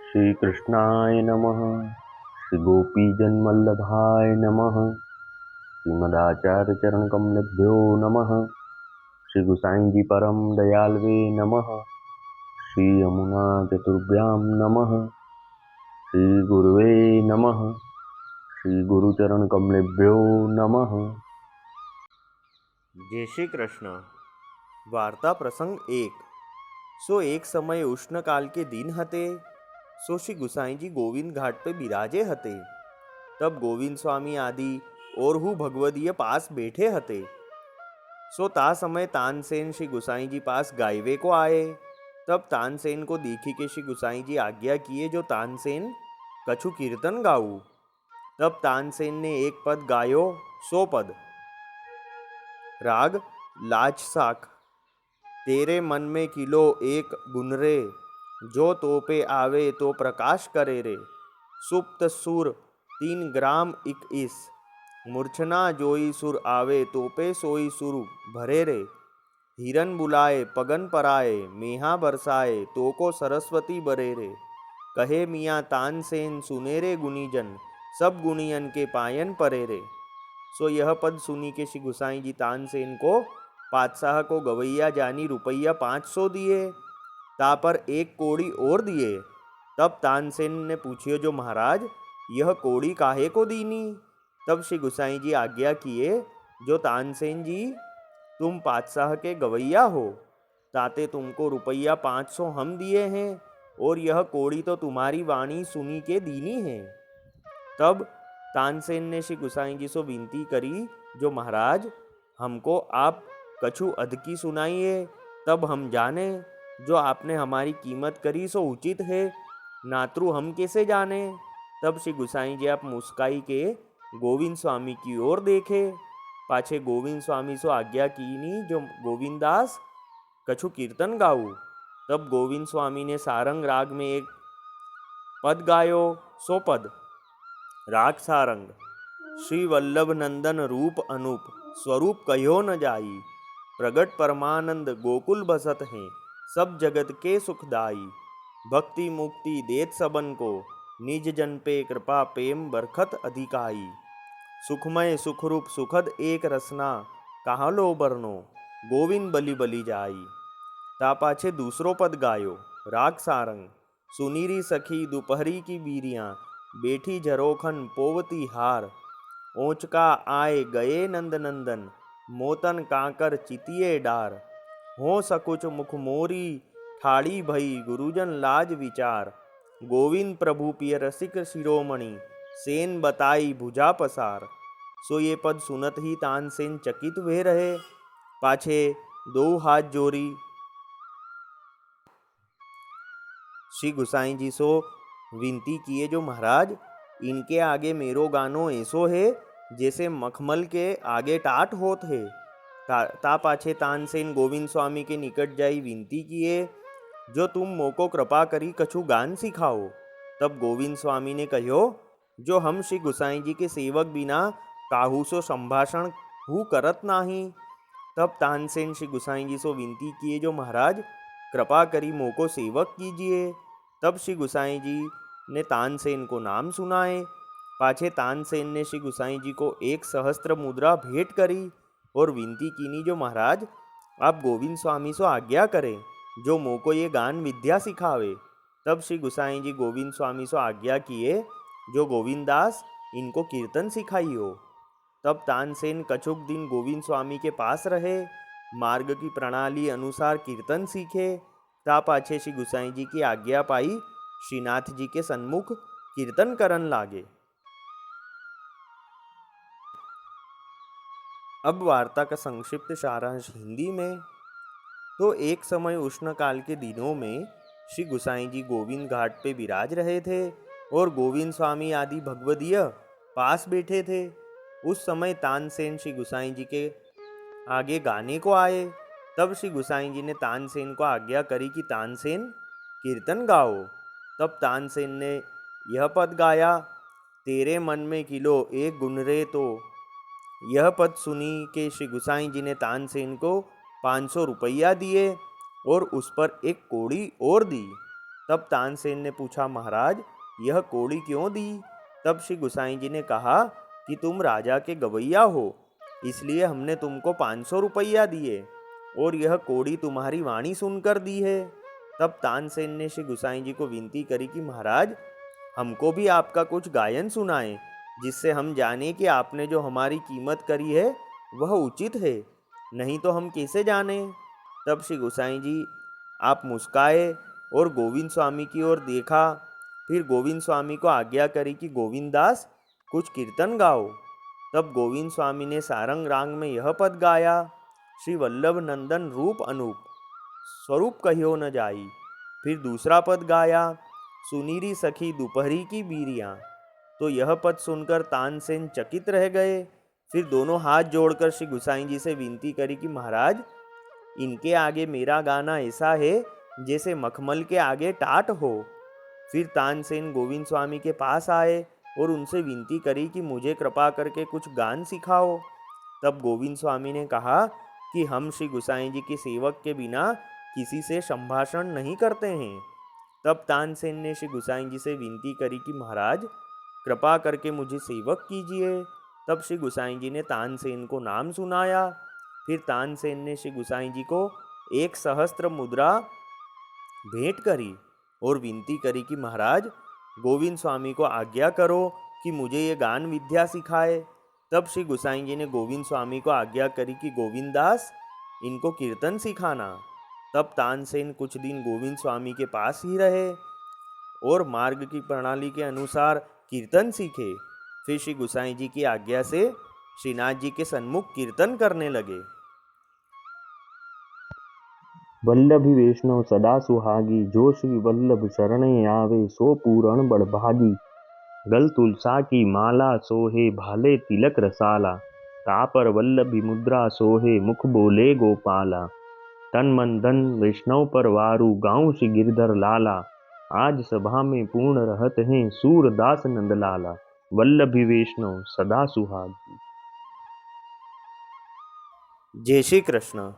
श्री कृष्णाय नमः। श्री गोपीजनवल्लभाय नमः। श्रीमदाचार्य चरण कमलेभ्यो नमः। श्री गुसाई जी परम दयालवे नमः। श्री यमुना चतुर्भ्यां नमः। श्री गुरुवे नमः। श्री गुरुचरण कमलेभ्यो नमः। जय श्री कृष्ण। वार्ता प्रसंग एक। सो एक समय उष्ण काल के दिन हते। सो श्री गुसाई जी गोविंद घाट पे बिराजे हते। तब गोविंद स्वामी आदि और हु भगवदीय पास बैठे हते। सो ता समय तानसेन श्री गुसाई जी पास गायवे को आए। तब तानसेन को देखी के श्री गुसाई जी आज्ञा किए जो तानसेन कछु कीर्तन गाऊ। तब तानसेन ने एक पद गायो। सो पद राग लाज साख। तेरे मन में किलो एक गुण रे, जो तो पे आवे तो प्रकाश करे रे। सुप्त सुर 3 ग्राम 21, मूर्छना जोई सुर आवे तो पे सोई सुर भरे रे। हिरन बुलाए पगन पराए, मेहा बरसाए तो को सरस्वती बरे रे। कहे मियाँ तानसेन सुनेरे गुनीजन, सब गुणियन के पायन परे रे। सो यह पद सुनी के श्री गुसाई जी तानसेन को पातशाह को गवैया जानी रुपया 500 दिए। ता पर एक कोड़ी और दिए। तब तानसेन ने पूछियो जो महाराज यह कोड़ी काहे को दीनी। तब श्री गुसाई जी आज्ञा किए जो तानसेन जी तुम पातशाह के गवैया हो, ताते तुमको रुपया 500 हम दिए हैं और यह कोड़ी तो तुम्हारी वाणी सुनी के दीनी है। तब तानसेन ने श्री गुसाई जी से विनती करी जो महाराज हमको आप कछु अधकी सुनाइए, तब हम जाने जो आपने हमारी कीमत करी सो उचित है, नात्रु हम कैसे जाने। तब श्री गुसाई जी आप मुस्काई के गोविंद स्वामी की ओर देखे। पाछे गोविंद स्वामी सो आज्ञा कीनी जो गोविंदास कछु कीर्तन गाऊ। तब गोविंद स्वामी ने सारंग राग में एक पद गायो। सो पद राग सारंग। श्री वल्लभ नंदन रूप अनूप, स्वरूप कहो न जाई। प्रगट परमानंद गोकुल बसत हैं, सब जगत के सुखदाई। भक्ति मुक्ति देत सबन को, निज जन पे कृपा प्रेम बरखत अधिकाई। सुखमय सुखरूप सुखद एक रसना, कहाँ लो बरनो गोविंद बलि बलि जाई। ता पाछे दूसरो पद गायो। राग सारंग। सुनीरी सखी दोपहरी की बीरियां, बेठी झरोखन पोवती हार। ओंचका आए गए नंद नंदन, मोतन कांकर चितिये डार। हो सकुच मुख मोरी ठाड़ी भई, गुरुजन लाज विचार। गोविंद प्रभु पिय रसिक शिरोमणि, सेन बताई भुजा पसार। सो ये पद सुनत ही तानसेन चकित वे रहे। पाछे दो हाथ जोरी श्री गुसाई जी सो विनती किए जो महाराज इनके आगे मेरो गानो ऐसो है जैसे मखमल के आगे टाट होत है। ता पाछे तानसेन गोविंद स्वामी के निकट जाई विनती किए जो तुम मोको कृपा करी कछु गान सिखाओ। तब गोविंद स्वामी ने कहो जो हम श्री गुसाई जी के सेवक बिना काहू सो संभाषण हु करत नाही। तब तानसेन श्री गुसाई जी सो विनती किए जो महाराज कृपा करी मोको सेवक कीजिए। तब श्री गुसाई जी ने तानसेन को नाम सुनाए। पाछे तानसेन ने श्री गुसाई जी को 1 सहस्त्र मुद्रा भेंट करी और विनती कीनी जो महाराज आप गोविंद स्वामी सो आज्ञा करें जो मोको ये गान विद्या सिखावे। तब श्री गुसाई जी गोविंद स्वामी सो आज्ञा किए जो गोविंदास इनको कीर्तन सिखाई हो। तब तानसेन कछुक दिन गोविंद स्वामी के पास रहे, मार्ग की प्रणाली अनुसार कीर्तन सीखे। ता पाछे श्री गुसाई जी की आज्ञा पाई श्रीनाथ जी के सन्मुख कीर्तन करन लागे। अब वार्ता का संक्षिप्त सारांश हिंदी में। तो एक समय उष्ण काल के दिनों में श्री गुसाई जी गोविंद घाट पे विराज रहे थे और गोविंद स्वामी आदि भगवदीय पास बैठे थे। उस समय तानसेन श्री गुसाई जी के आगे गाने को आए। तब श्री गुसाई जी ने तानसेन को आज्ञा करी कि तानसेन कीर्तन गाओ। तब तानसेन ने यह पद गाया। तेरे मन में किलो एक गुण रे। तो यह पद सुनी के श्री गुसाई जी ने तानसेन को 500 रुपया दिए और उस पर एक कोड़ी और दी। तब तानसेन ने पूछा, महाराज यह कौड़ी क्यों दी? तब श्री गोसाई जी ने कहा कि तुम राजा के गवैया हो, इसलिए हमने तुमको 500 रुपया दिए और यह कौड़ी तुम्हारी वाणी सुनकर दी है। तब तानसेन ने श्री गोसाई जी को विनती करी कि महाराज हमको भी आपका कुछ गायन सुनाएं, जिससे हम जाने कि आपने जो हमारी कीमत करी है वह उचित है, नहीं तो हम कैसे जाने। तब श्री गोसाई जी आप मुस्काए और गोविंद स्वामी की ओर देखा। फिर गोविंद स्वामी को आज्ञा करी कि गोविंद दास कुछ कीर्तन गाओ। तब गोविंद स्वामी ने सारंग राग में यह पद गाया, श्री वल्लभ नंदन रूप अनूप, स्वरूप कहियो न जाई। फिर दूसरा पद गाया, सुनीरी सखी दोपहरी की बीरियां। तो यह पद सुनकर तानसेन चकित रह गए। फिर दोनों हाथ जोड़कर श्री गोसाई जी से विनती करी कि महाराज इनके आगे मेरा गाना ऐसा है जैसे मखमल के आगे टाट हो। फिर तानसेन गोविंद स्वामी के पास आए और उनसे विनती करी कि मुझे कृपा करके कुछ गान सिखाओ। तब गोविंद स्वामी ने कहा कि हम श्री गोसाई जी के सेवक के बिना किसी से संभाषण नहीं करते हैं। तब तानसेन ने श्री गोसाई जी से विनती करी कि महाराज कृपा करके मुझे सेवक कीजिए। तब श्री गोसाई जी ने तानसेन को नाम सुनाया। फिर तानसेन ने श्री गोसाई जी को 1 सहस्त्र मुद्रा भेंट करी और विनती करी कि महाराज गोविंद स्वामी को आज्ञा करो कि मुझे ये गान विद्या सिखाए। तब श्री गोसाई जी ने गोविंद स्वामी को आज्ञा करी कि गोविंद दास इनको कीर्तन सिखाना। तब तानसेन कुछ दिन गोविंद स्वामी के पास ही रहे और मार्ग की प्रणाली के अनुसार कीर्तन सीखे। फिर श्री गोसाई जी की आज्ञा से श्रीनाथ जी के सन्मुख कीर्तन करने लगे। वल्लभी वैष्णव सदा सुहागी, जो श्री वल्लभ शरणे आवे सो पूरण बड़भागी। गल तुलसा की माला सोहे भाले तिलक रसाला, तापर वल्लभी मुद्रा सोहे मुख बोले गोपाला। तन मन धन वैष्णव पर वारू, गाँव श्री गिरधर लाला। आज सभा में पूर्ण रहत हैं सूरदास नंदलाला। वल्लभी वैष्णव सदा सुहागी। जय श्री कृष्ण।